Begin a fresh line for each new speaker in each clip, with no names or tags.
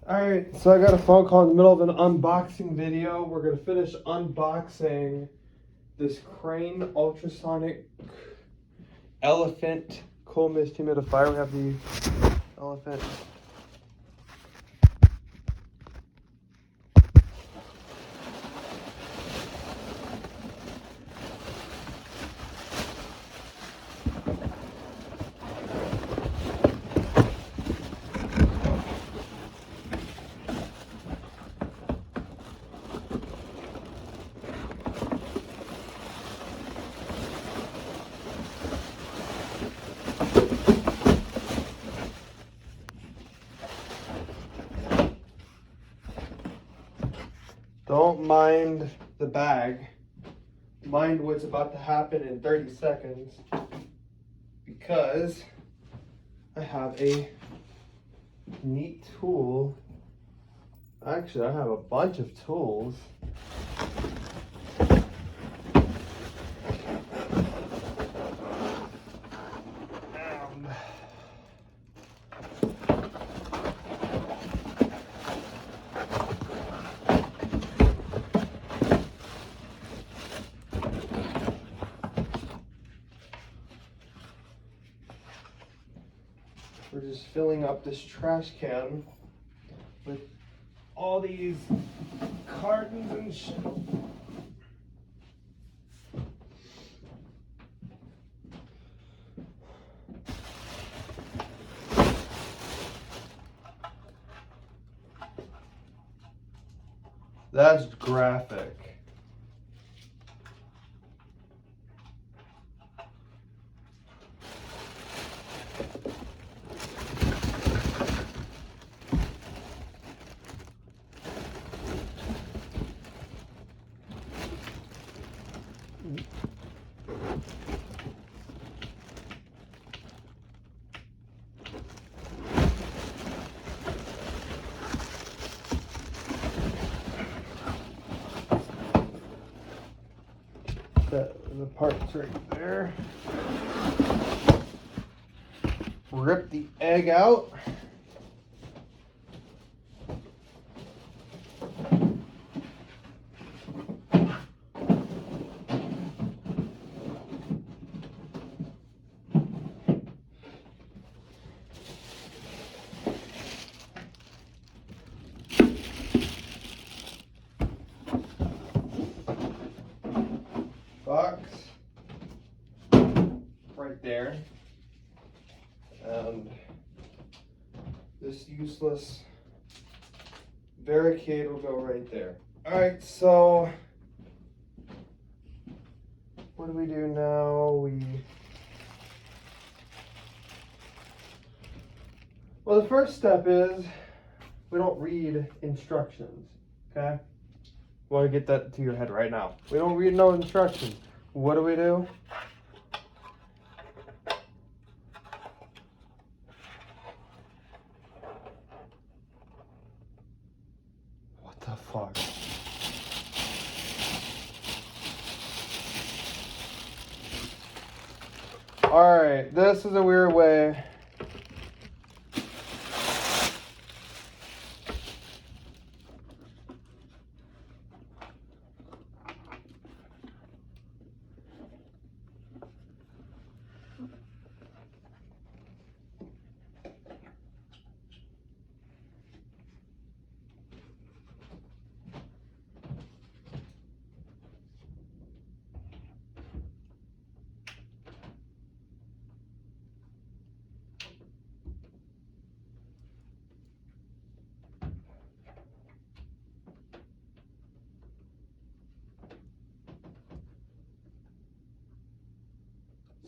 Alright, so I got a phone call in the middle of an unboxing video. We're going to finish unboxing this Crane ultrasonic elephant cool mist humidifier. We have the elephant. Don't mind the bag. Mind what's about to happen in 30 seconds. Because I have a neat tool. Actually, I have a bunch of tools. We're just filling up this trash can with all these cartons and shit. That's graphic. The part's right there. Rip the egg out. Box right there, and this useless barricade will go right there. All right, so what do we do now? Well, the first step is we don't read instructions, okay? I want to get that to your head right now. We don't read no instructions. What do we do? What the fuck? Alright, this is a weird way.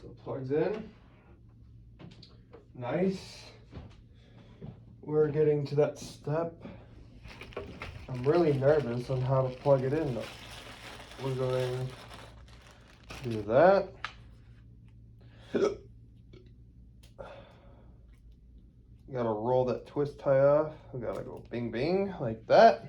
So it plugs in. Nice. We're getting to that step. I'm really nervous on how to plug it in though. We're going to do that. Gotta roll that twist tie off. We gotta go bing bing like that.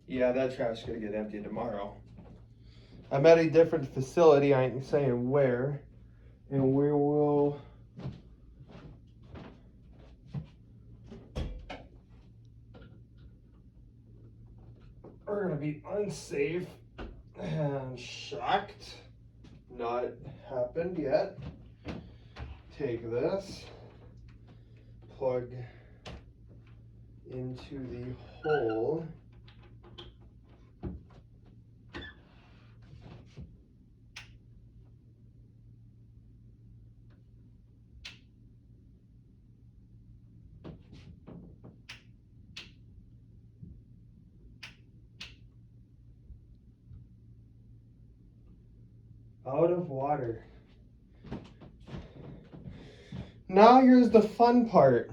Yeah, that trash is gonna get empty tomorrow. I'm at a different facility, I ain't saying where, and we're gonna be unsafe and shocked. Not happened yet. Take this, plug into the hole. Out of water. Now here's the fun part.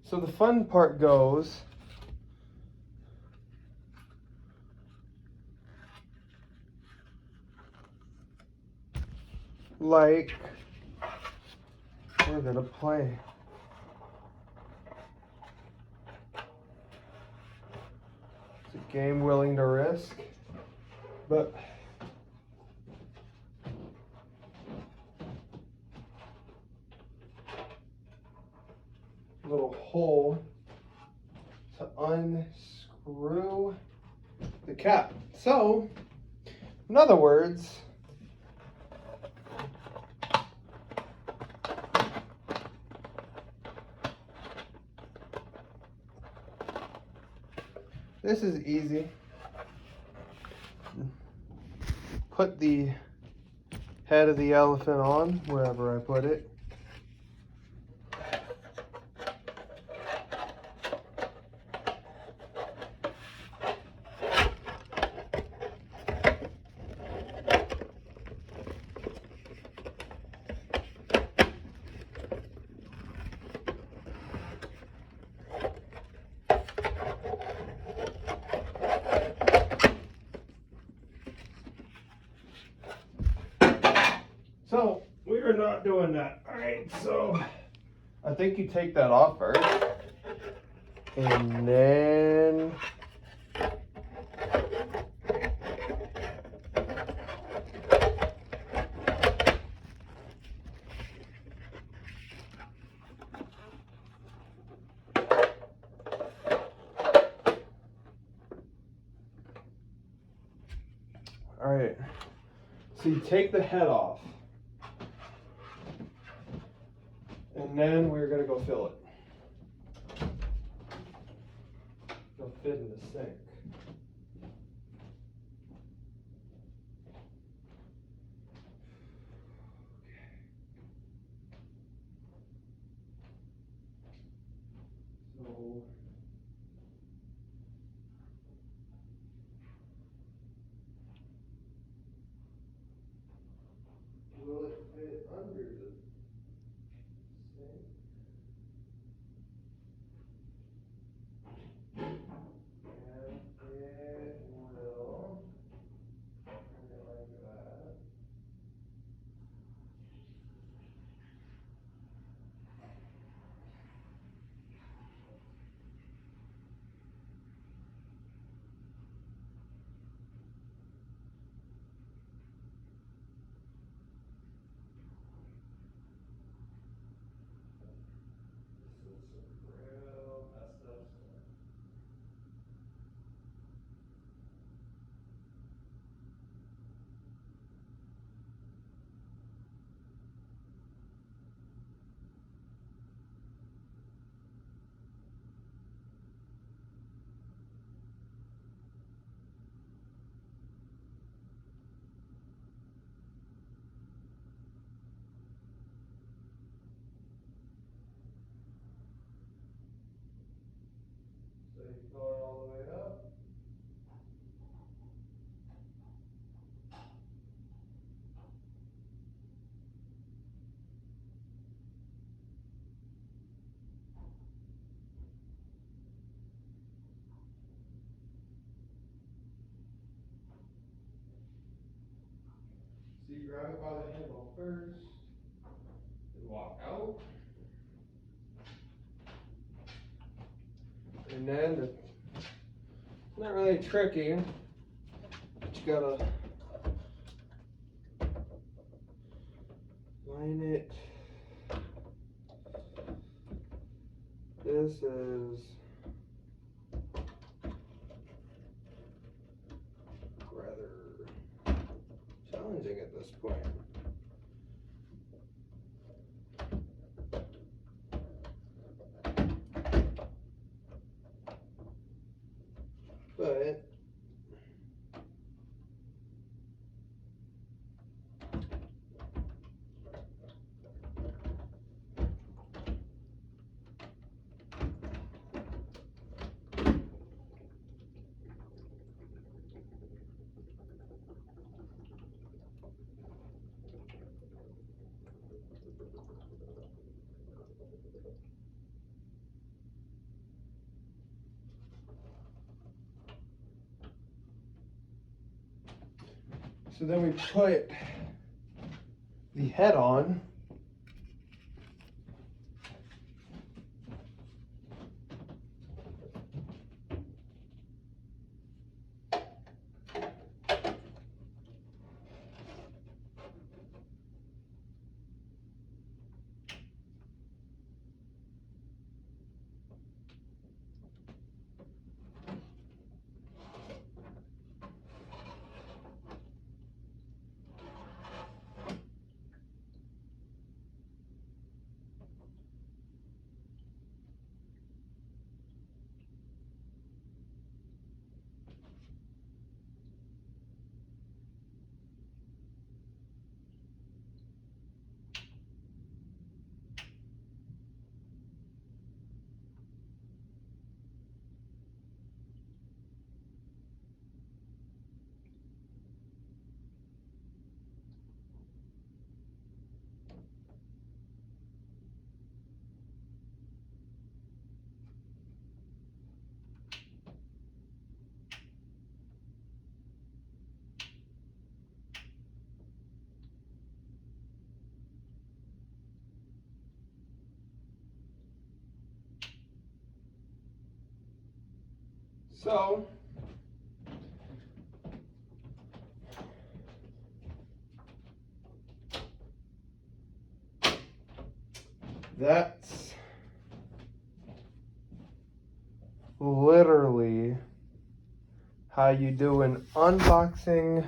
So the fun part goes like we're gonna play. It's a game willing to risk, but little hole to unscrew the cap. So, in other words, this is easy. Put the head of the elephant on wherever I put it. So we are not doing that. All right, so I think you take that off first, and then all right. So you take the head off. And then we're gonna go fill it. It'll fit in the sink. So will it fit under the sink? So you fill it all the way up. So you grab it by the handle first, and walk out. And then it's not really tricky, but you gotta line it. This is rather challenging at this point. But so then we put the head on. So that's literally how you do an unboxing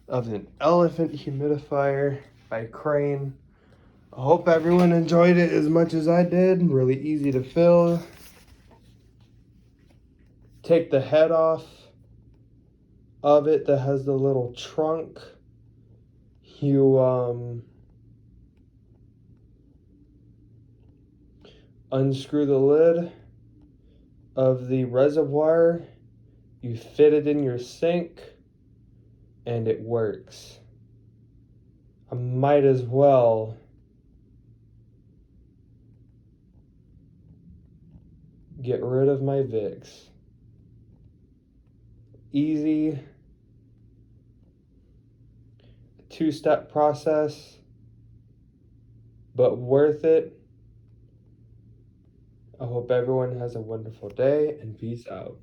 of an elephant humidifier by Crane. I hope everyone enjoyed it as much as I did. Really easy to fill. Take the head off of it that has the little trunk. You unscrew the lid of the reservoir. You fit it in your sink and it works. I might as well get rid of my Vicks. Easy, two-step process, but worth it. I hope everyone has a wonderful day and peace out.